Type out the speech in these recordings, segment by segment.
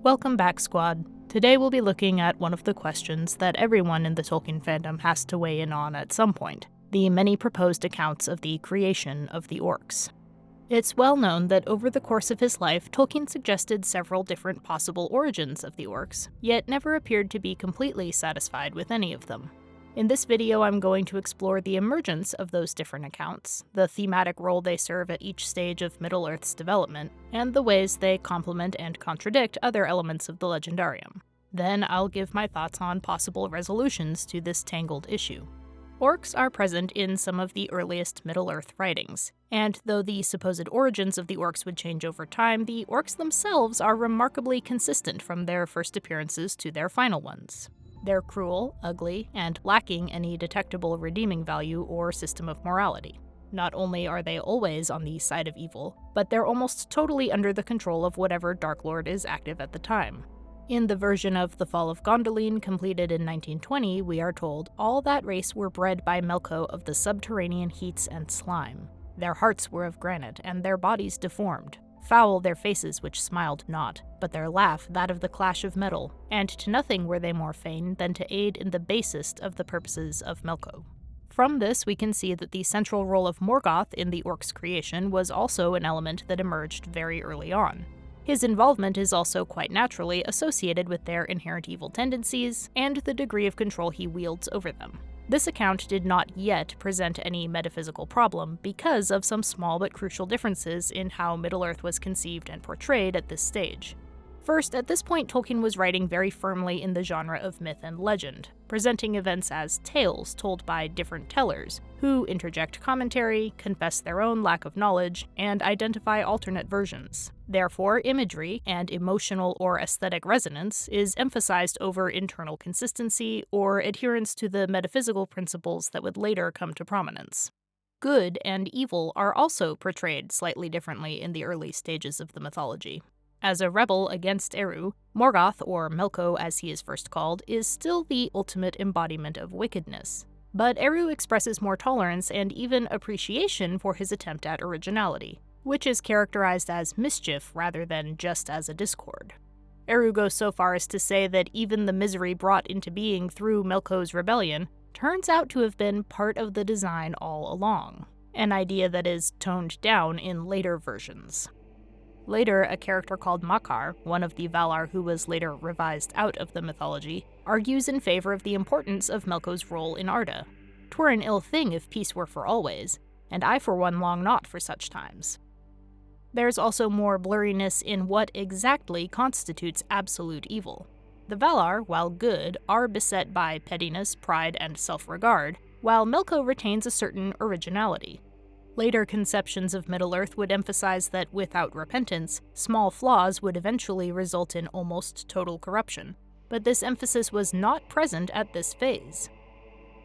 Welcome back, squad. Today we'll be looking at one of the questions that everyone in the Tolkien fandom has to weigh in on at some point, the many proposed accounts of the creation of the Orcs. It's well known that over the course of his life, Tolkien suggested several different possible origins of the Orcs, yet never appeared to be completely satisfied with any of them. In this video, I'm going to explore the emergence of those different accounts, the thematic role they serve at each stage of Middle-earth's development, and the ways they complement and contradict other elements of the legendarium. Then I'll give my thoughts on possible resolutions to this tangled issue. Orcs are present in some of the earliest Middle-earth writings, and though the supposed origins of the Orcs would change over time, the Orcs themselves are remarkably consistent from their first appearances to their final ones. They're cruel, ugly, and lacking any detectable redeeming value or system of morality. Not only are they always on the side of evil, but they're almost totally under the control of whatever Dark Lord is active at the time. In the version of The Fall of Gondolin completed in 1920, we are told all that race were bred by Melko of the subterranean heats and slime. Their hearts were of granite, and their bodies deformed. Foul their faces which smiled not, but their laugh that of the clash of metal, and to nothing were they more fain than to aid in the basest of the purposes of Melko. From this we can see that the central role of Morgoth in the Orcs' creation was also an element that emerged very early on. His involvement is also quite naturally associated with their inherent evil tendencies and the degree of control he wields over them. This account did not yet present any metaphysical problem because of some small but crucial differences in how Middle-earth was conceived and portrayed at this stage. First, at this point Tolkien was writing very firmly in the genre of myth and legend, presenting events as tales told by different tellers, who interject commentary, confess their own lack of knowledge, and identify alternate versions. Therefore, imagery and emotional or aesthetic resonance is emphasized over internal consistency or adherence to the metaphysical principles that would later come to prominence. Good and evil are also portrayed slightly differently in the early stages of the mythology. As a rebel against Eru, Morgoth, or Melko as he is first called, is still the ultimate embodiment of wickedness. But Eru expresses more tolerance and even appreciation for his attempt at originality, which is characterized as mischief rather than just as a discord. Eru goes so far as to say that even the misery brought into being through Melko's rebellion turns out to have been part of the design all along, an idea that is toned down in later versions. Later, a character called Makar, one of the Valar who was later revised out of the mythology, argues in favor of the importance of Melko's role in Arda. "'Twere an ill thing if peace were for always, and I for one long not for such times." There's also more blurriness in what exactly constitutes absolute evil. The Valar, while good, are beset by pettiness, pride, and self-regard, while Melko retains a certain originality. Later conceptions of Middle-earth would emphasize that without repentance, small flaws would eventually result in almost total corruption, but this emphasis was not present at this phase.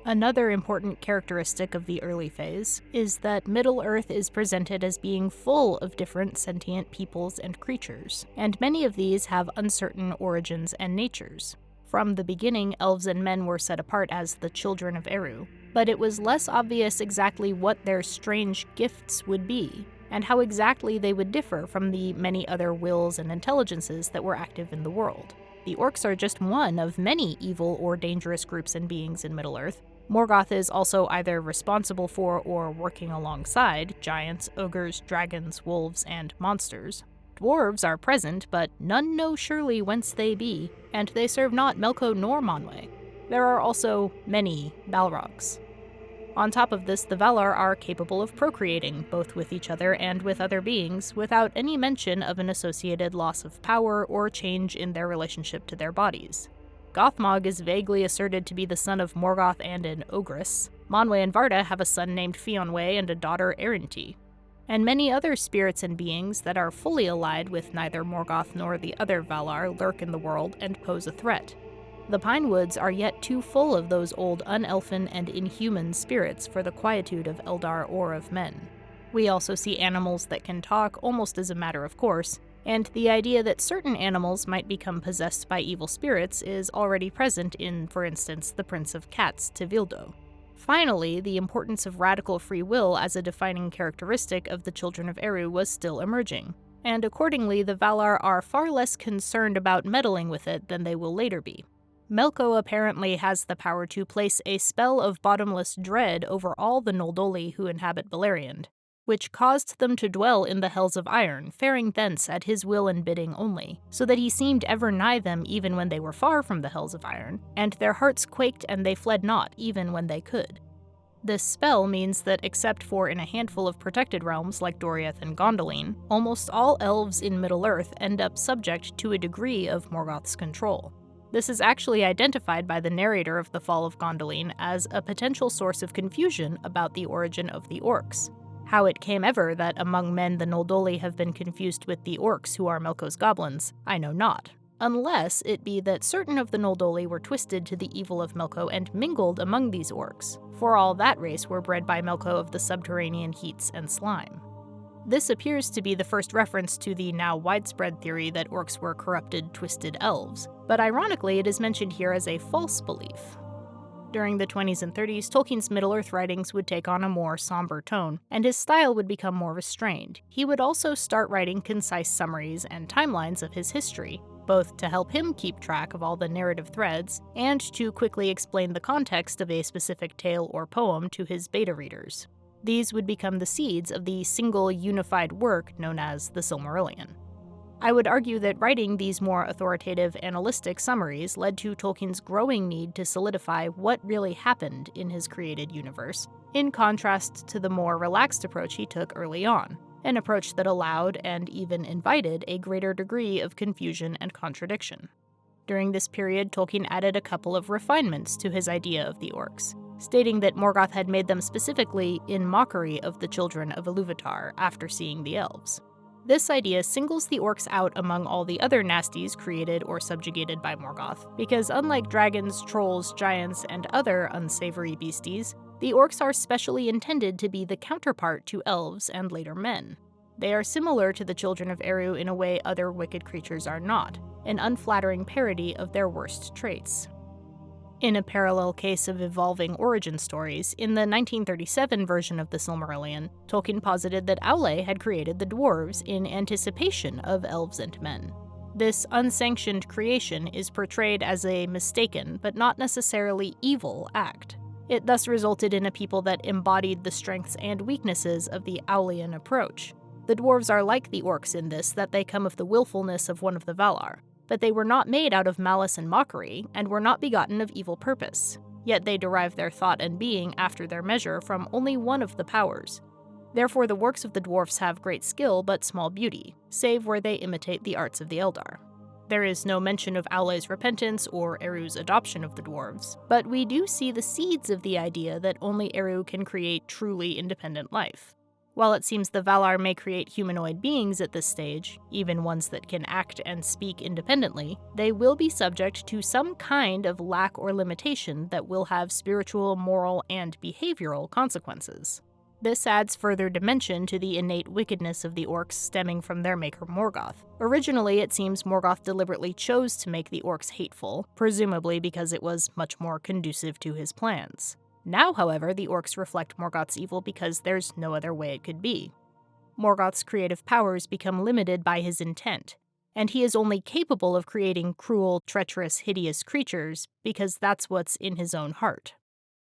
Another important characteristic of the early phase is that Middle-earth is presented as being full of different sentient peoples and creatures, and many of these have uncertain origins and natures. From the beginning, elves and men were set apart as the children of Eru, but it was less obvious exactly what their strange gifts would be, and how exactly they would differ from the many other wills and intelligences that were active in the world. The Orcs are just one of many evil or dangerous groups and beings in Middle-earth. Morgoth is also either responsible for or working alongside giants, ogres, dragons, wolves, and monsters. Dwarves are present, but none know surely whence they be, and they serve not Melko nor Manwë. There are also many Balrogs. On top of this, the Valar are capable of procreating, both with each other and with other beings, without any mention of an associated loss of power or change in their relationship to their bodies. Gothmog is vaguely asserted to be the son of Morgoth and an ogress. Manwë and Varda have a son named Fionwë and a daughter Erinti. And many other spirits and beings that are fully allied with neither Morgoth nor the other Valar lurk in the world and pose a threat. The Pine Woods are yet too full of those old unelfin and inhuman spirits for the quietude of Eldar or of men. We also see animals that can talk almost as a matter of course, and the idea that certain animals might become possessed by evil spirits is already present in, for instance, the Prince of Cats, Tevildo. Finally, the importance of radical free will as a defining characteristic of the Children of Eru was still emerging. and accordingly the Valar are far less concerned about meddling with it than they will later be. Melko apparently has the power to place a spell of bottomless dread over all the Noldoli who inhabit Beleriand, which caused them to dwell in the Hells of Iron, faring thence at his will and bidding only, so that he seemed ever nigh them even when they were far from the Hells of Iron, and their hearts quaked and they fled not even when they could. This spell means that except for in a handful of protected realms like Doriath and Gondolin, almost all elves in Middle-earth end up subject to a degree of Morgoth's control. This is actually identified by the narrator of the Fall of Gondolin as a potential source of confusion about the origin of the Orcs. How it came ever that among men the Noldoli have been confused with the Orcs who are Melko's goblins, I know not. Unless it be that certain of the Noldoli were twisted to the evil of Melko and mingled among these Orcs, for all that race were bred by Melko of the subterranean heats and slime. This appears to be the first reference to the now widespread theory that Orcs were corrupted, twisted elves, but ironically it is mentioned here as a false belief. During the 20s and 30s, Tolkien's Middle-earth writings would take on a more somber tone, and his style would become more restrained. He would also start writing concise summaries and timelines of his history, both to help him keep track of all the narrative threads, and to quickly explain the context of a specific tale or poem to his beta readers. These would become the seeds of the single unified work known as the Silmarillion. I would argue that writing these more authoritative analytic summaries led to Tolkien's growing need to solidify what really happened in his created universe, in contrast to the more relaxed approach he took early on, an approach that allowed and even invited a greater degree of confusion and contradiction. During this period, Tolkien added a couple of refinements to his idea of the Orcs, stating that Morgoth had made them specifically in mockery of the children of Ilúvatar after seeing the elves. This idea singles the Orcs out among all the other nasties created or subjugated by Morgoth, because unlike dragons, trolls, giants, and other unsavory beasties, the Orcs are specially intended to be the counterpart to elves and later men. They are similar to the children of Eru in a way other wicked creatures are not, an unflattering parody of their worst traits. In a parallel case of evolving origin stories, in the 1937 version of the Silmarillion, Tolkien posited that Aule had created the dwarves in anticipation of elves and men. This unsanctioned creation is portrayed as a mistaken, but not necessarily evil, act. It thus resulted in a people that embodied the strengths and weaknesses of the Aulean approach. The dwarves are like the Orcs in this that they come of the willfulness of one of the Valar, but they were not made out of malice and mockery, and were not begotten of evil purpose. Yet they derive their thought and being after their measure from only one of the powers. Therefore the works of the dwarfs have great skill but small beauty, save where they imitate the arts of the Eldar. There is no mention of Aule's repentance or Eru's adoption of the dwarves, but we do see the seeds of the idea that only Eru can create truly independent life. While it seems the Valar may create humanoid beings at this stage, even ones that can act and speak independently, they will be subject to some kind of lack or limitation that will have spiritual, moral, and behavioral consequences. This adds further dimension to the innate wickedness of the Orcs stemming from their maker Morgoth. Originally, it seems Morgoth deliberately chose to make the Orcs hateful, presumably because it was much more conducive to his plans. Now, however, the Orcs reflect Morgoth's evil because there's no other way it could be. Morgoth's creative powers become limited by his intent, and he is only capable of creating cruel, treacherous, hideous creatures because that's what's in his own heart.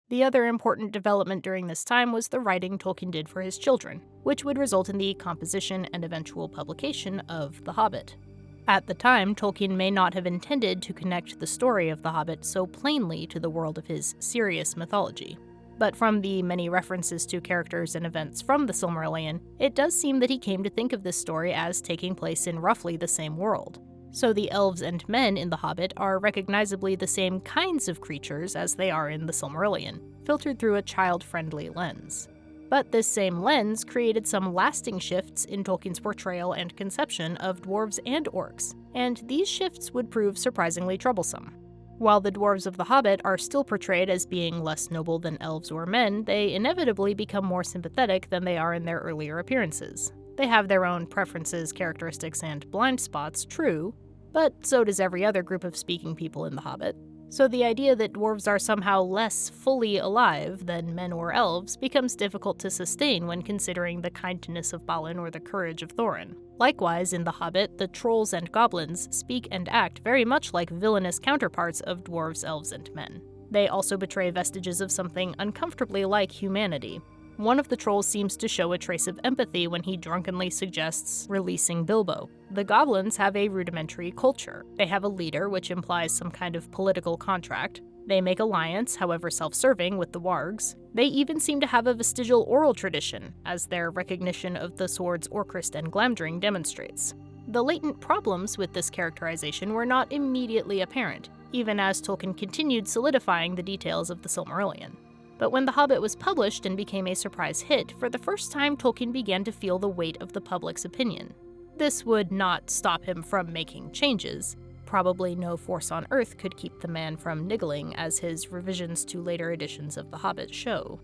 The other important development during this time was the writing Tolkien did for his children, which would result in the composition and eventual publication of The Hobbit. At the time, Tolkien may not have intended to connect the story of The Hobbit so plainly to the world of his serious mythology. But from the many references to characters and events from the Silmarillion, it does seem that he came to think of this story as taking place in roughly the same world. So the elves and men in The Hobbit are recognizably the same kinds of creatures as they are in the Silmarillion, filtered through a child-friendly lens. But this same lens created some lasting shifts in Tolkien's portrayal and conception of dwarves and orcs, and these shifts would prove surprisingly troublesome. While the dwarves of The Hobbit are still portrayed as being less noble than elves or men, they inevitably become more sympathetic than they are in their earlier appearances. They have their own preferences, characteristics, and blind spots, true, but so does every other group of speaking people in The Hobbit. So the idea that dwarves are somehow less fully alive than men or elves becomes difficult to sustain when considering the kindness of Balin or the courage of Thorin. Likewise, in The Hobbit, the trolls and goblins speak and act very much like villainous counterparts of dwarves, elves, and men. They also betray vestiges of something uncomfortably like humanity. One of the trolls seems to show a trace of empathy when he drunkenly suggests releasing Bilbo. The goblins have a rudimentary culture. They have a leader, which implies some kind of political contract. They make alliance, however self-serving, with the wargs. They even seem to have a vestigial oral tradition, as their recognition of the swords Orcrist and Glamdring demonstrates. The latent problems with this characterization were not immediately apparent, even as Tolkien continued solidifying the details of the Silmarillion. But when The Hobbit was published and became a surprise hit, for the first time Tolkien began to feel the weight of the public's opinion. This would not stop him from making changes. Probably no force on earth could keep the man from niggling, as his revisions to later editions of The Hobbit show.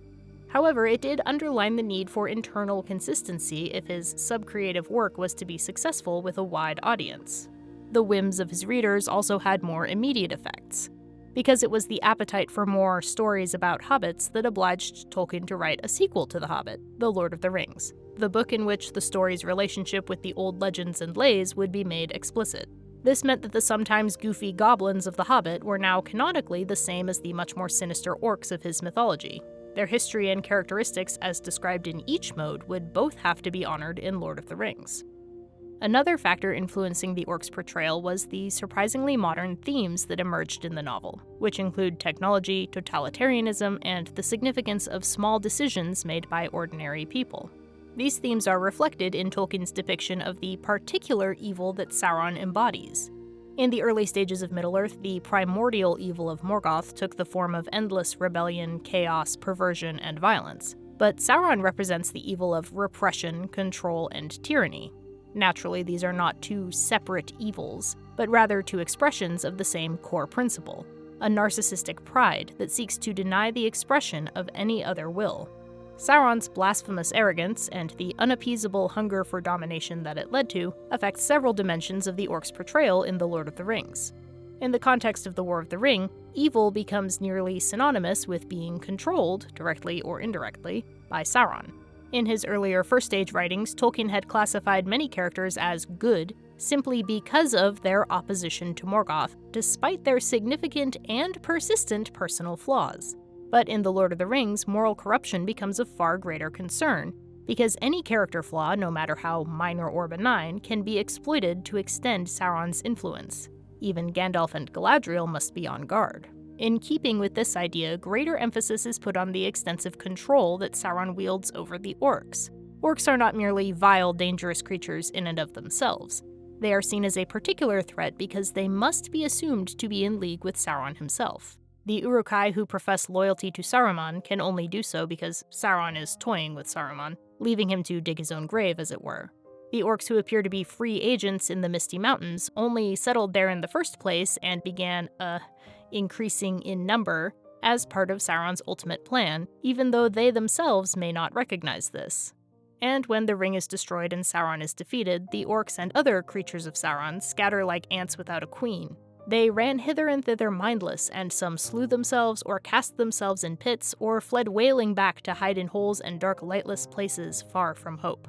However, it did underline the need for internal consistency if his sub-creative work was to be successful with a wide audience. The whims of his readers also had more immediate effects, because it was the appetite for more stories about hobbits that obliged Tolkien to write a sequel to The Hobbit, The Lord of the Rings, the book in which the story's relationship with the old legends and lays would be made explicit. This meant that the sometimes goofy goblins of The Hobbit were now canonically the same as the much more sinister orcs of his mythology. Their history and characteristics as described in each mode would both have to be honored in Lord of the Rings. Another factor influencing the orcs' portrayal was the surprisingly modern themes that emerged in the novel, which include technology, totalitarianism, and the significance of small decisions made by ordinary people. These themes are reflected in Tolkien's depiction of the particular evil that Sauron embodies. In the early stages of Middle-earth, the primordial evil of Morgoth took the form of endless rebellion, chaos, perversion, and violence. But Sauron represents the evil of repression, control, and tyranny. Naturally, these are not two separate evils, but rather two expressions of the same core principle, a narcissistic pride that seeks to deny the expression of any other will. Sauron's blasphemous arrogance and the unappeasable hunger for domination that it led to affect several dimensions of the orcs' portrayal in The Lord of the Rings. In the context of the War of the Ring, evil becomes nearly synonymous with being controlled, directly or indirectly, by Sauron. In his earlier First Age writings, Tolkien had classified many characters as good simply because of their opposition to Morgoth, despite their significant and persistent personal flaws. But in The Lord of the Rings, moral corruption becomes a far greater concern, because any character flaw, no matter how minor or benign, can be exploited to extend Sauron's influence. Even Gandalf and Galadriel must be on guard. In keeping with this idea, greater emphasis is put on the extensive control that Sauron wields over the orcs. Orcs are not merely vile, dangerous creatures in and of themselves. They are seen as a particular threat because they must be assumed to be in league with Sauron himself. The Uruk-hai who profess loyalty to Saruman can only do so because Sauron is toying with Saruman, leaving him to dig his own grave, as it were. The orcs who appear to be free agents in the Misty Mountains only settled there in the first place and began, increasing in number as part of Sauron's ultimate plan, even though they themselves may not recognize this. And when the ring is destroyed and Sauron is defeated, the orcs and other creatures of Sauron scatter like ants without a queen. They ran hither and thither mindless, and some slew themselves or cast themselves in pits or fled wailing back to hide in holes and dark lightless places far from hope.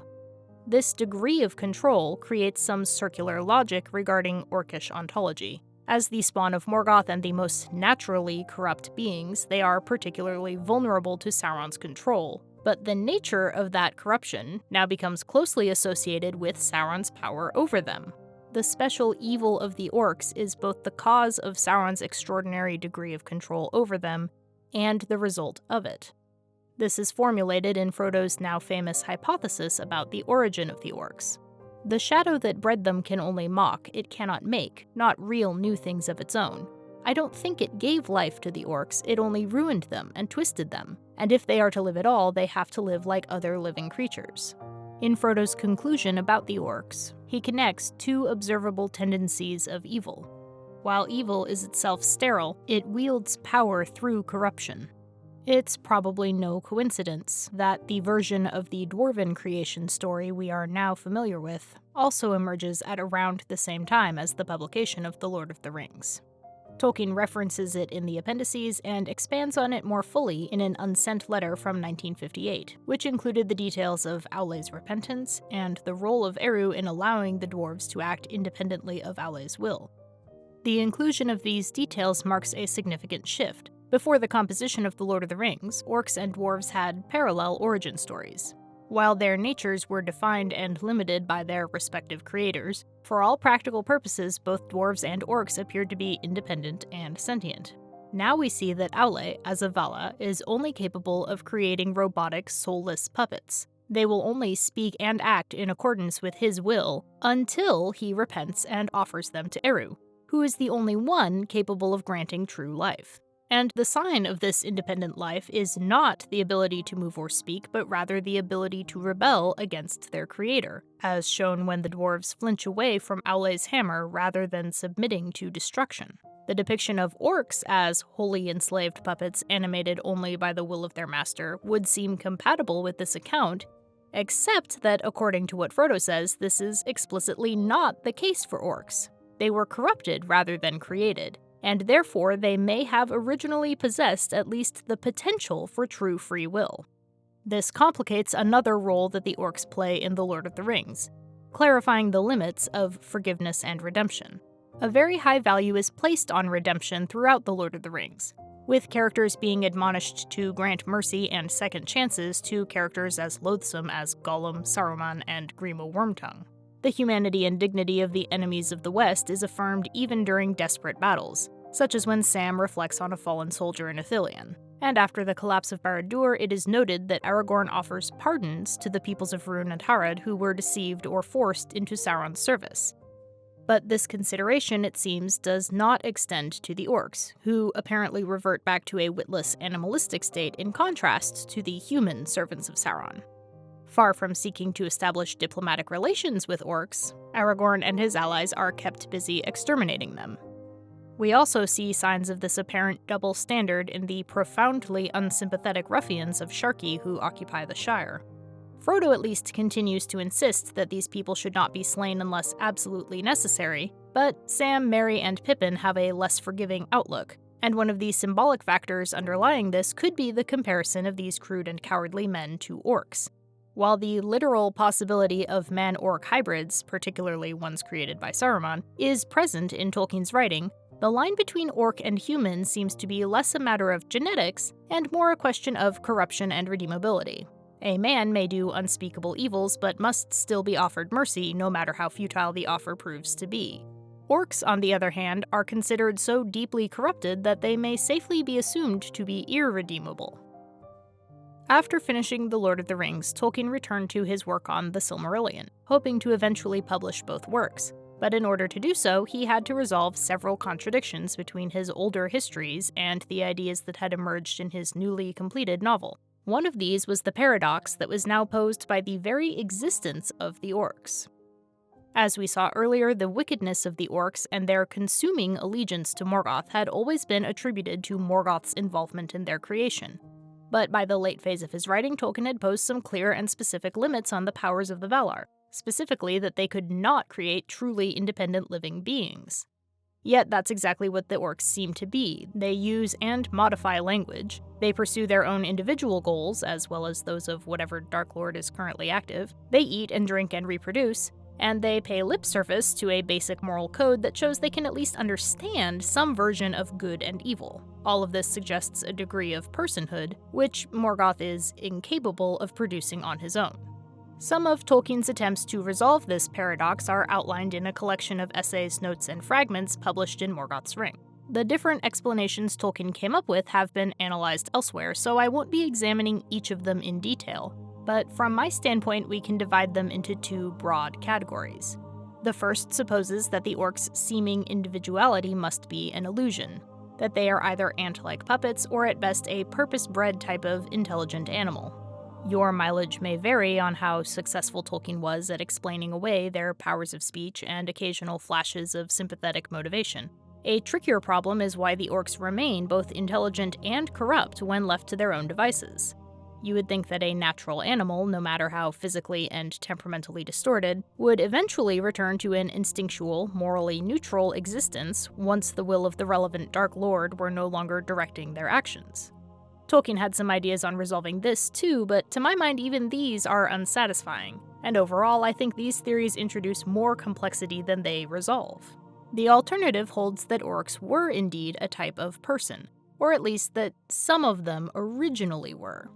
This degree of control creates some circular logic regarding orcish ontology. As the spawn of Morgoth and the most naturally corrupt beings, they are particularly vulnerable to Sauron's control, but the nature of that corruption now becomes closely associated with Sauron's power over them. The special evil of the orcs is both the cause of Sauron's extraordinary degree of control over them and the result of it. This is formulated in Frodo's now famous hypothesis about the origin of the orcs. The shadow that bred them can only mock, it cannot make, not real new things of its own. I don't think it gave life to the orcs, it only ruined them and twisted them, and if they are to live at all, they have to live like other living creatures. In Frodo's conclusion about the orcs, he connects two observable tendencies of evil. While evil is itself sterile, it wields power through corruption. It's probably no coincidence that the version of the dwarven creation story we are now familiar with also emerges at around the same time as the publication of The Lord of the Rings. Tolkien references it in the appendices and expands on it more fully in an unsent letter from 1958, which included the details of Aule's repentance and the role of Eru in allowing the dwarves to act independently of Aule's will. The inclusion of these details marks a significant shift. Before the composition of The Lord of the Rings, orcs and dwarves had parallel origin stories. While their natures were defined and limited by their respective creators, for all practical purposes, both dwarves and orcs appeared to be independent and sentient. Now we see that Aule, as a Vala, is only capable of creating robotic, soulless puppets. They will only speak and act in accordance with his will until he repents and offers them to Eru, who is the only one capable of granting true life. And the sign of this independent life is not the ability to move or speak, but rather the ability to rebel against their creator, as shown when the dwarves flinch away from Aule's hammer rather than submitting to destruction. The depiction of orcs as wholly enslaved puppets animated only by the will of their master would seem compatible with this account, except that according to what Frodo says, this is explicitly not the case for orcs. They were corrupted rather than created, and therefore they may have originally possessed at least the potential for true free will. This complicates another role that the orcs play in The Lord of the Rings, clarifying the limits of forgiveness and redemption. A very high value is placed on redemption throughout The Lord of the Rings, with characters being admonished to grant mercy and second chances to characters as loathsome as Gollum, Saruman, and Grima Wormtongue. The humanity and dignity of the enemies of the West is affirmed even during desperate battles, such as when Sam reflects on a fallen soldier in Ithilien. And after the collapse of Barad-dûr, it is noted that Aragorn offers pardons to the peoples of Rhûn and Harad who were deceived or forced into Sauron's service. But this consideration, it seems, does not extend to the orcs, who apparently revert back to a witless, animalistic state in contrast to the human servants of Sauron. Far from seeking to establish diplomatic relations with orcs, Aragorn and his allies are kept busy exterminating them. We also see signs of this apparent double standard in the profoundly unsympathetic ruffians of Sharkey who occupy the Shire. Frodo at least continues to insist that these people should not be slain unless absolutely necessary, but Sam, Merry, and Pippin have a less forgiving outlook, and one of the symbolic factors underlying this could be the comparison of these crude and cowardly men to orcs. While the literal possibility of man-orc hybrids, particularly ones created by Saruman, is present in Tolkien's writing, the line between orc and human seems to be less a matter of genetics and more a question of corruption and redeemability. A man may do unspeakable evils but must still be offered mercy no matter how futile the offer proves to be. Orcs, on the other hand, are considered so deeply corrupted that they may safely be assumed to be irredeemable. After finishing The Lord of the Rings, Tolkien returned to his work on The Silmarillion, hoping to eventually publish both works. But in order to do so, he had to resolve several contradictions between his older histories and the ideas that had emerged in his newly completed novel. One of these was the paradox that was now posed by the very existence of the orcs. As we saw earlier, the wickedness of the orcs and their consuming allegiance to Morgoth had always been attributed to Morgoth's involvement in their creation. But by the late phase of his writing, Tolkien had posed some clear and specific limits on the powers of the Valar, specifically that they could not create truly independent living beings. Yet that's exactly what the orcs seem to be. They use and modify language, they pursue their own individual goals, as well as those of whatever Dark Lord is currently active, they eat and drink and reproduce, and they pay lip service to a basic moral code that shows they can at least understand some version of good and evil. All of this suggests a degree of personhood, which Morgoth is incapable of producing on his own. Some of Tolkien's attempts to resolve this paradox are outlined in a collection of essays, notes, and fragments published in Morgoth's Ring. The different explanations Tolkien came up with have been analyzed elsewhere, so I won't be examining each of them in detail, but from my standpoint we can divide them into two broad categories. The first supposes that the orcs' seeming individuality must be an illusion, that they are either ant-like puppets or at best a purpose-bred type of intelligent animal. Your mileage may vary on how successful Tolkien was at explaining away their powers of speech and occasional flashes of sympathetic motivation. A trickier problem is why the orcs remain both intelligent and corrupt when left to their own devices. You would think that a natural animal, no matter how physically and temperamentally distorted, would eventually return to an instinctual, morally neutral existence once the will of the relevant Dark Lord were no longer directing their actions. Tolkien had some ideas on resolving this too, but to my mind even these are unsatisfying, and overall I think these theories introduce more complexity than they resolve. The alternative holds that orcs were indeed a type of person, or at least that some of them originally were.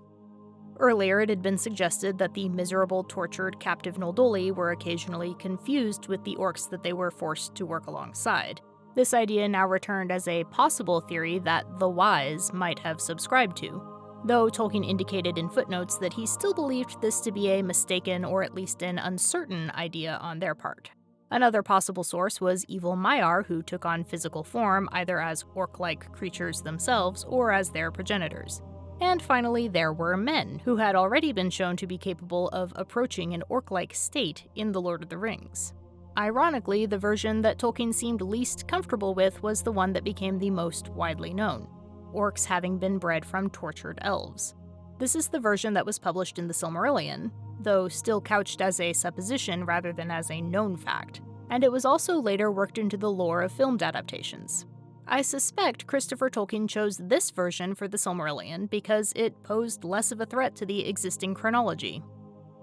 Earlier, it had been suggested that the miserable, tortured, captive Noldoli were occasionally confused with the orcs that they were forced to work alongside. This idea now returned as a possible theory that the wise might have subscribed to, though Tolkien indicated in footnotes that he still believed this to be a mistaken or at least an uncertain idea on their part. Another possible source was evil Maiar, who took on physical form either as orc-like creatures themselves or as their progenitors. And finally, there were men, who had already been shown to be capable of approaching an orc-like state in The Lord of the Rings. Ironically, the version that Tolkien seemed least comfortable with was the one that became the most widely known, orcs having been bred from tortured elves. This is the version that was published in the Silmarillion, though still couched as a supposition rather than as a known fact, and it was also later worked into the lore of filmed adaptations. I suspect Christopher Tolkien chose this version for the Silmarillion because it posed less of a threat to the existing chronology.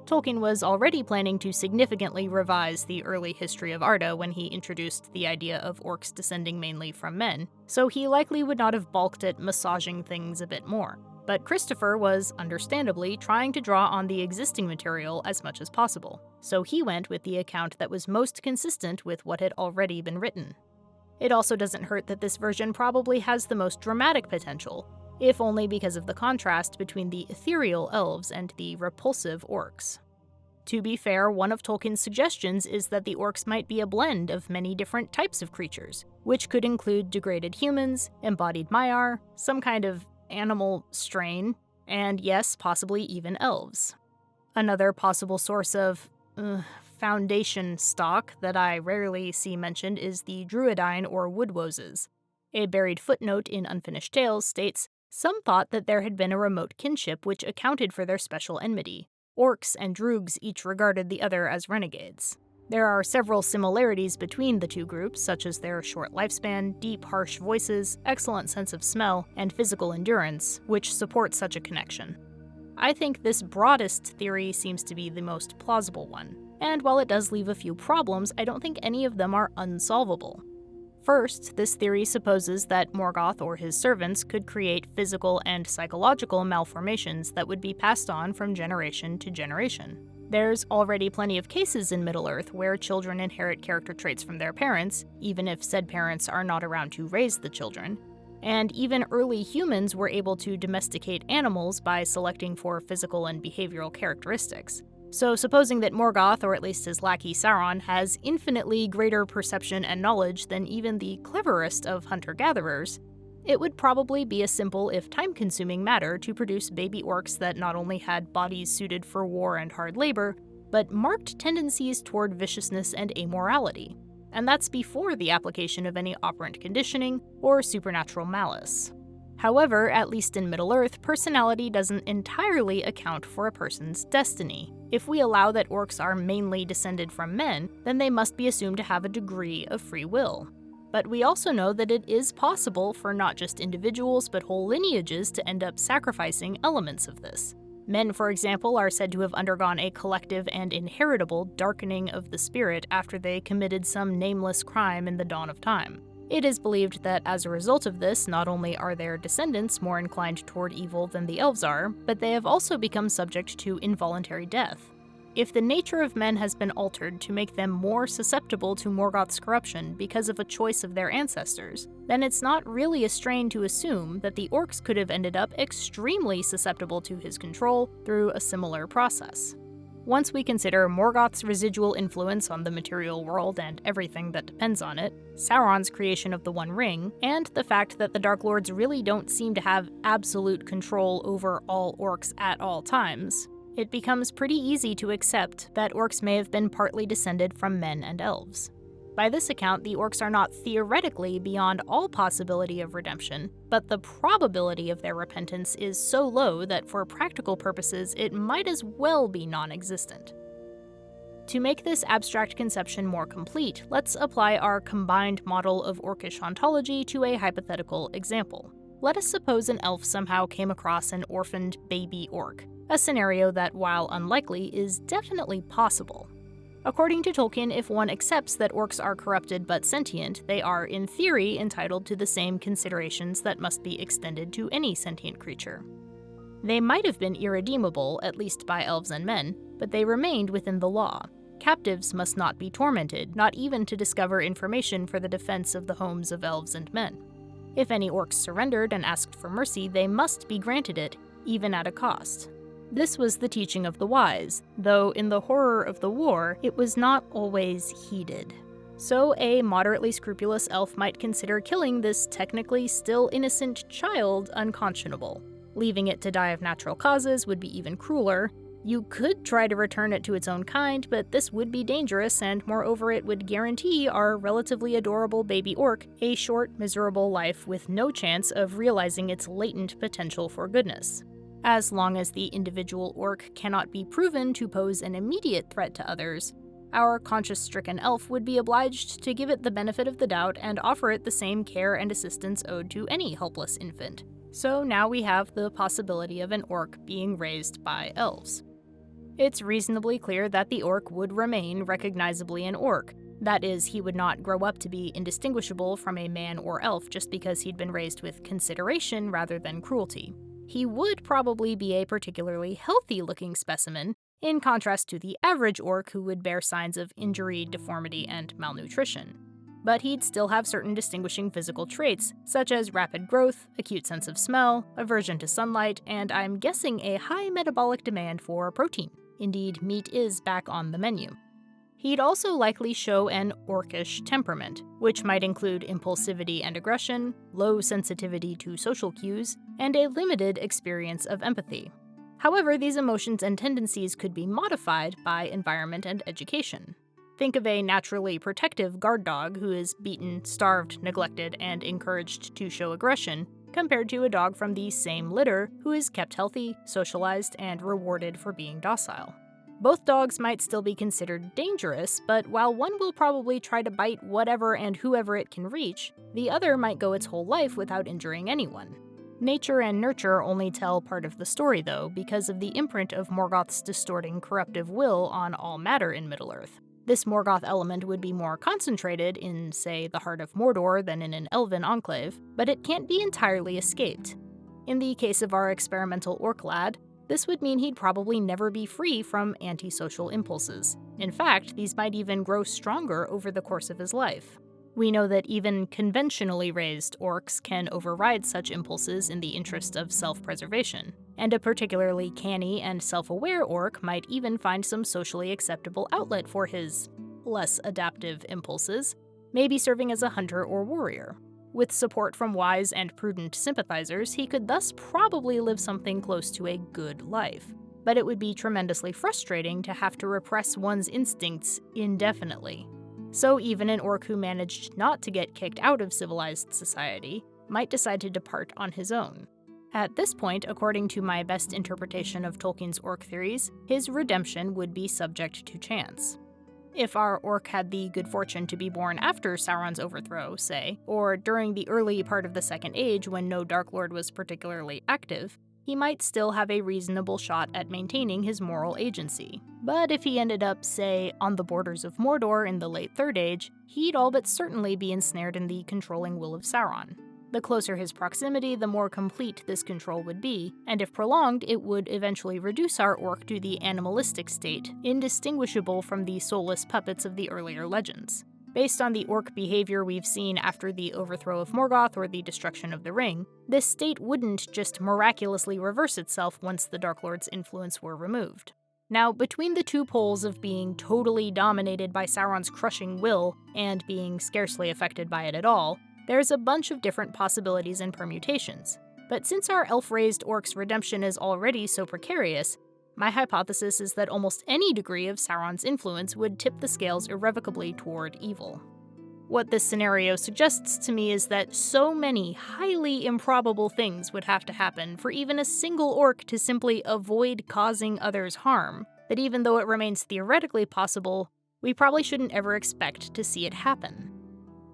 Tolkien was already planning to significantly revise the early history of Arda when he introduced the idea of orcs descending mainly from men, so he likely would not have balked at massaging things a bit more. But Christopher was, understandably, trying to draw on the existing material as much as possible, so he went with the account that was most consistent with what had already been written. It also doesn't hurt that this version probably has the most dramatic potential, if only because of the contrast between the ethereal elves and the repulsive orcs. To be fair, one of Tolkien's suggestions is that the orcs might be a blend of many different types of creatures, which could include degraded humans, embodied Maiar, some kind of animal strain, and yes, possibly even elves. Another possible source of foundation stock that I rarely see mentioned is the Druidine or Woodwoses. A buried footnote in Unfinished Tales states, "Some thought that there had been a remote kinship which accounted for their special enmity. Orcs and Droogs each regarded the other as renegades." There are several similarities between the two groups, such as their short lifespan, deep, harsh voices, excellent sense of smell, and physical endurance, which support such a connection. I think this broadest theory seems to be the most plausible one, and while it does leave a few problems, I don't think any of them are unsolvable. First, this theory supposes that Morgoth or his servants could create physical and psychological malformations that would be passed on from generation to generation. There's already plenty of cases in Middle-earth where children inherit character traits from their parents, even if said parents are not around to raise the children. And even early humans were able to domesticate animals by selecting for physical and behavioral characteristics. So supposing that Morgoth, or at least his lackey Sauron, has infinitely greater perception and knowledge than even the cleverest of hunter-gatherers, it would probably be a simple if time-consuming matter to produce baby orcs that not only had bodies suited for war and hard labor, but marked tendencies toward viciousness and amorality. And that's before the application of any operant conditioning or supernatural malice. However, at least in Middle-earth, personality doesn't entirely account for a person's destiny. If we allow that orcs are mainly descended from men, then they must be assumed to have a degree of free will. But we also know that it is possible for not just individuals but whole lineages to end up sacrificing elements of this. Men, for example, are said to have undergone a collective and inheritable darkening of the spirit after they committed some nameless crime in the dawn of time. It is believed that as a result of this, not only are their descendants more inclined toward evil than the elves are, but they have also become subject to involuntary death. If the nature of men has been altered to make them more susceptible to Morgoth's corruption because of a choice of their ancestors, then it's not really a strain to assume that the orcs could have ended up extremely susceptible to his control through a similar process. Once we consider Morgoth's residual influence on the material world and everything that depends on it, Sauron's creation of the One Ring, and the fact that the Dark Lords really don't seem to have absolute control over all orcs at all times, it becomes pretty easy to accept that orcs may have been partly descended from men and elves. By this account, the orcs are not theoretically beyond all possibility of redemption, but the probability of their repentance is so low that for practical purposes it might as well be non-existent. To make this abstract conception more complete, let's apply our combined model of orcish ontology to a hypothetical example. Let us suppose an elf somehow came across an orphaned baby orc, a scenario that, while unlikely, is definitely possible. According to Tolkien, if one accepts that orcs are corrupted but sentient, they are, in theory, entitled to the same considerations that must be extended to any sentient creature. They might have been irredeemable, at least by elves and men, but they remained within the law. Captives must not be tormented, not even to discover information for the defense of the homes of elves and men. If any orcs surrendered and asked for mercy, they must be granted it, even at a cost. This was the teaching of the wise, though in the horror of the war, it was not always heeded. So a moderately scrupulous elf might consider killing this technically still innocent child unconscionable. Leaving it to die of natural causes would be even crueler. You could try to return it to its own kind, but this would be dangerous, and moreover it would guarantee our relatively adorable baby orc a short, miserable life with no chance of realizing its latent potential for goodness. As long as the individual orc cannot be proven to pose an immediate threat to others, our conscience-stricken elf would be obliged to give it the benefit of the doubt and offer it the same care and assistance owed to any helpless infant. So now we have the possibility of an orc being raised by elves. It's reasonably clear that the orc would remain recognizably an orc. That is, he would not grow up to be indistinguishable from a man or elf just because he'd been raised with consideration rather than cruelty. He would probably be a particularly healthy-looking specimen, in contrast to the average orc who would bear signs of injury, deformity, and malnutrition. But he'd still have certain distinguishing physical traits, such as rapid growth, acute sense of smell, aversion to sunlight, and I'm guessing a high metabolic demand for protein. Indeed, meat is back on the menu. He'd also likely show an orcish temperament, which might include impulsivity and aggression, low sensitivity to social cues, and a limited experience of empathy. However, these emotions and tendencies could be modified by environment and education. Think of a naturally protective guard dog who is beaten, starved, neglected, and encouraged to show aggression, compared to a dog from the same litter who is kept healthy, socialized, and rewarded for being docile. Both dogs might still be considered dangerous, but while one will probably try to bite whatever and whoever it can reach, the other might go its whole life without injuring anyone. Nature and nurture only tell part of the story, though, because of the imprint of Morgoth's distorting corruptive will on all matter in Middle-earth. This Morgoth element would be more concentrated in, say, the heart of Mordor than in an elven enclave, but it can't be entirely escaped. In the case of our experimental orc lad, this would mean he'd probably never be free from antisocial impulses. In fact, these might even grow stronger over the course of his life. We know that even conventionally raised orcs can override such impulses in the interest of self-preservation, and a particularly canny and self-aware orc might even find some socially acceptable outlet for his less adaptive impulses, maybe serving as a hunter or warrior. With support from wise and prudent sympathizers, he could thus probably live something close to a good life. But it would be tremendously frustrating to have to repress one's instincts indefinitely. So even an orc who managed not to get kicked out of civilized society might decide to depart on his own. At this point, according to my best interpretation of Tolkien's orc theories, his redemption would be subject to chance. If our orc had the good fortune to be born after Sauron's overthrow, say, or during the early part of the Second Age when no Dark Lord was particularly active, he might still have a reasonable shot at maintaining his moral agency. But if he ended up, say, on the borders of Mordor in the late Third Age, he'd all but certainly be ensnared in the controlling will of Sauron. The closer his proximity, the more complete this control would be, and if prolonged, it would eventually reduce our orc to the animalistic state, indistinguishable from the soulless puppets of the earlier legends. Based on the orc behavior we've seen after the overthrow of Morgoth or the destruction of the Ring, this state wouldn't just miraculously reverse itself once the Dark Lord's influence were removed. Now, between the two poles of being totally dominated by Sauron's crushing will and being scarcely affected by it at all, there's a bunch of different possibilities and permutations. But since our elf-raised orc's redemption is already so precarious, my hypothesis is that almost any degree of Sauron's influence would tip the scales irrevocably toward evil. What this scenario suggests to me is that so many highly improbable things would have to happen for even a single orc to simply avoid causing others harm, that even though it remains theoretically possible, we probably shouldn't ever expect to see it happen.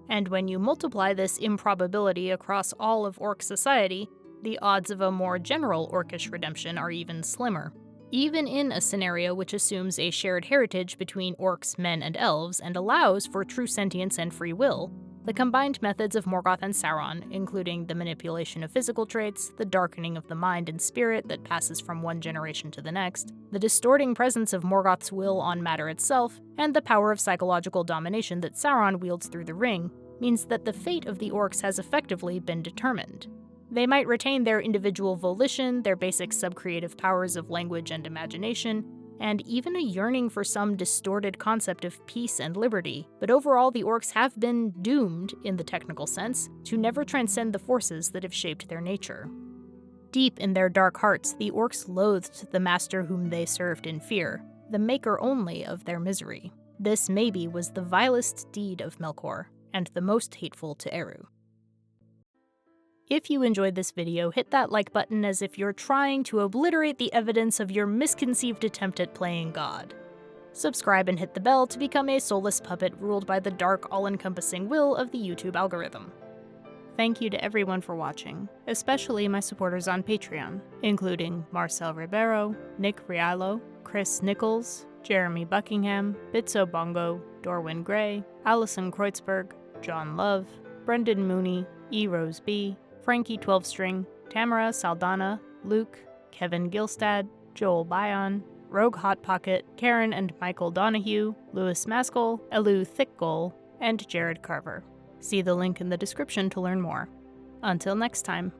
And when you multiply this improbability across all of orc society, the odds of a more general orcish redemption are even slimmer. Even in a scenario which assumes a shared heritage between orcs, men, and elves and allows for true sentience and free will, the combined methods of Morgoth and Sauron, including the manipulation of physical traits, the darkening of the mind and spirit that passes from one generation to the next, the distorting presence of Morgoth's will on matter itself, and the power of psychological domination that Sauron wields through the ring, means that the fate of the orcs has effectively been determined. They might retain their individual volition, their basic subcreative powers of language and imagination, and even a yearning for some distorted concept of peace and liberty, but overall the orcs have been doomed, in the technical sense, to never transcend the forces that have shaped their nature. Deep in their dark hearts, the orcs loathed the master whom they served in fear, the maker only of their misery. This maybe was the vilest deed of Melkor, and the most hateful to Eru. If you enjoyed this video, hit that like button as if you're trying to obliterate the evidence of your misconceived attempt at playing God. Subscribe and hit the bell to become a soulless puppet ruled by the dark, all-encompassing will of the YouTube algorithm. Thank you to everyone for watching, especially my supporters on Patreon, including Marcel Ribeiro, Nick Rialo, Chris Nichols, Jeremy Buckingham, Bitso Bongo, Dorwin Gray, Allison Kreutzberg, John Love, Brendan Mooney, E. Rose B., Frankie 12-String, Tamara Saldana, Luke, Kevin Gilstad, Joel Bion, Rogue Hot Pocket, Karen and Michael Donahue, Louis Maskell, Elu Thickgoal, and Jared Carver. See the link in the description to learn more. Until next time.